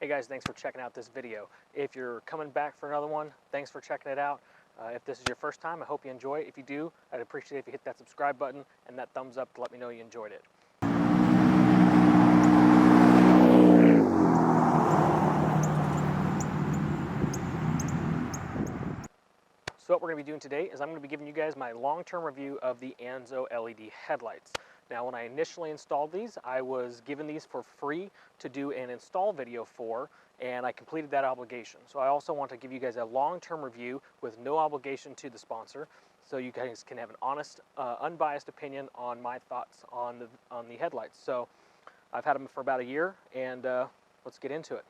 Hey guys, thanks for checking out this video. If you're coming back for another one, thanks for checking it out. If this is your first time, I hope you enjoy it. If you do, I'd appreciate it if you hit that subscribe button and that thumbs up to let me know you enjoyed it. So what we're going to be doing today is I'm going to be giving you guys my long-term review of the ANZO LED headlights. Now, when I initially installed these, I was given these for free to do an install video for, and I completed that obligation. So I also want to give you guys a long-term review with no obligation to the sponsor, so you guys can have an honest, unbiased opinion on my thoughts on the headlights. So I've had them for about a year, and let's get into it.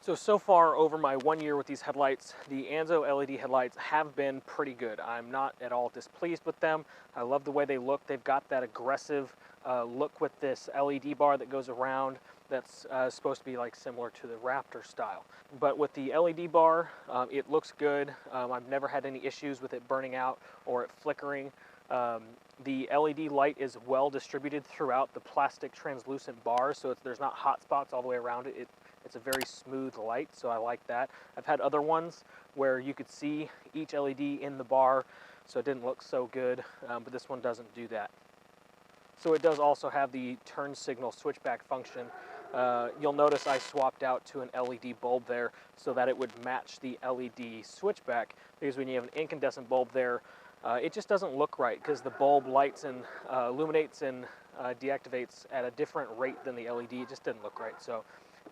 So far over my 1 year with these headlights, the ANZO LED headlights have been pretty good. I'm not at all displeased with them. I love the way they look. They've got that aggressive look with this LED bar that goes around that's supposed to be like similar to the Raptor style. But with the LED bar, it looks good. I've never had any issues with it burning out or it flickering. The LED light is well distributed throughout the plastic translucent bar, so there's not hot spots all the way around it. It's a very smooth light, so I like that. I've had other ones where you could see each LED in the bar, so it didn't look so good, but this one doesn't do that. So it does also have the turn signal switchback function. You'll notice I swapped out to an LED bulb there so that it would match the LED switchback, because when you have an incandescent bulb there, it just doesn't look right because the bulb lights and illuminates and deactivates at a different rate than the LED. It just didn't look right. So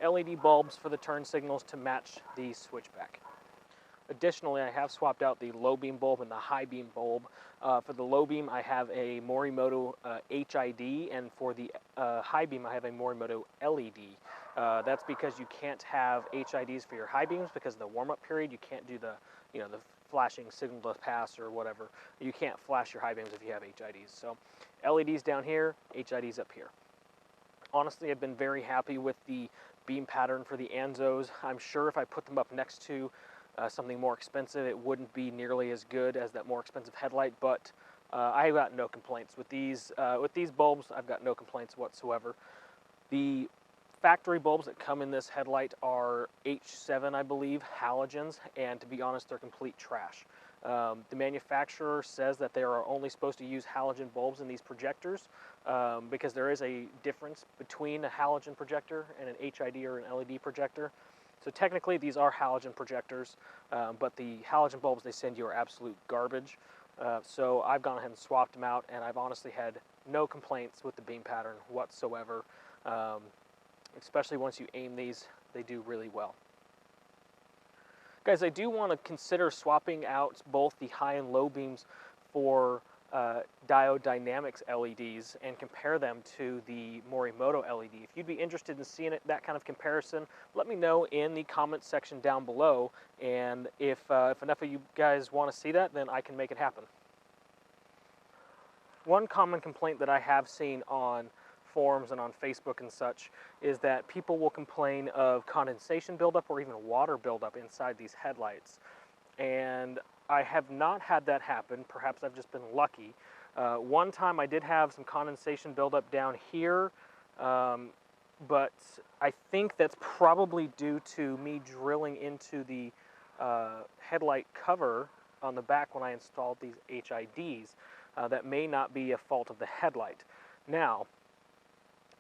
LED bulbs for the turn signals to match the switchback. Additionally, I have swapped out the low beam bulb and the high beam bulb. For the low beam, I have a Morimoto HID, and for the high beam, I have a Morimoto LED. That's because you can't have HIDs for your high beams because of the warm-up period. You can't do the flashing signal to pass or whatever. You can't flash your high beams if you have HIDs. So LEDs down here, HIDs up here. Honestly, I've been very happy with the beam pattern for the ANZOs. I'm sure if I put them up next to something more expensive, it wouldn't be nearly as good as that more expensive headlight, but I got no complaints. With these bulbs, I've got no complaints whatsoever. The factory bulbs that come in this headlight are H7, I believe, halogens, and to be honest, they're complete trash. The manufacturer says that they are only supposed to use halogen bulbs in these projectors because there is a difference between a halogen projector and an HID or an LED projector. So technically these are halogen projectors, but the halogen bulbs they send you are absolute garbage. So I've gone ahead and swapped them out, and I've honestly had no complaints with the beam pattern whatsoever. Especially once you aim these, they do really well. Guys, I do want to consider swapping out both the high and low beams for Diode Dynamics LEDs and compare them to the Morimoto LED. If you'd be interested in seeing that kind of comparison, let me know in the comments section down below, and if enough of you guys want to see that, then I can make it happen. One common complaint that I have seen on forums and on Facebook and such is that people will complain of condensation buildup or even water buildup inside these headlights. And I have not had that happen. Perhaps I've just been lucky. One time I did have some condensation buildup down here, but I think that's probably due to me drilling into the headlight cover on the back when I installed these HIDs. That may not be a fault of the headlight. Now,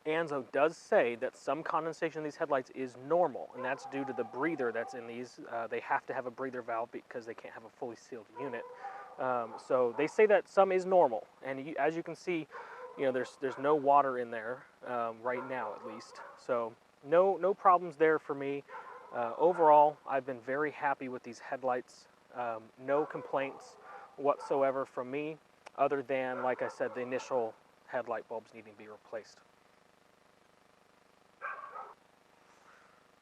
ANZO does say that some condensation in these headlights is normal, and that's due to the breather that's in these. They have to have a breather valve because they can't have a fully sealed unit. So they say that some is normal, and as you can see, there's no water in there right now, at least. So no problems there for me. Overall, I've been very happy with these headlights. No complaints whatsoever from me, other than, like I said, the initial headlight bulbs needing to be replaced.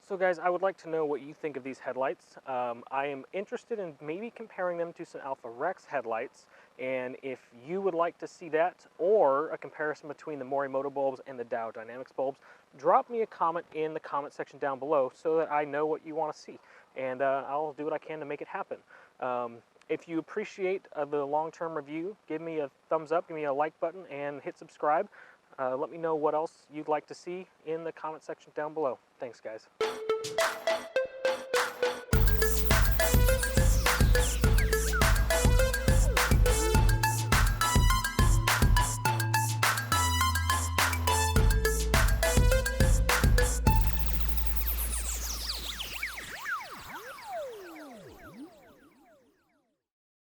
So guys, I would like to know what you think of these headlights. I am interested in maybe comparing them to some Alpha Rex headlights, and if you would like to see that, or a comparison between the Morimoto bulbs and the Diode Dynamics bulbs, drop me a comment in the comment section down below so that I know what you want to see, and I'll do what I can to make it happen. If you appreciate the long-term review, give me a thumbs up, give me a like button, and hit subscribe. Let me know what else you'd like to see in the comment section down below. Thanks, guys.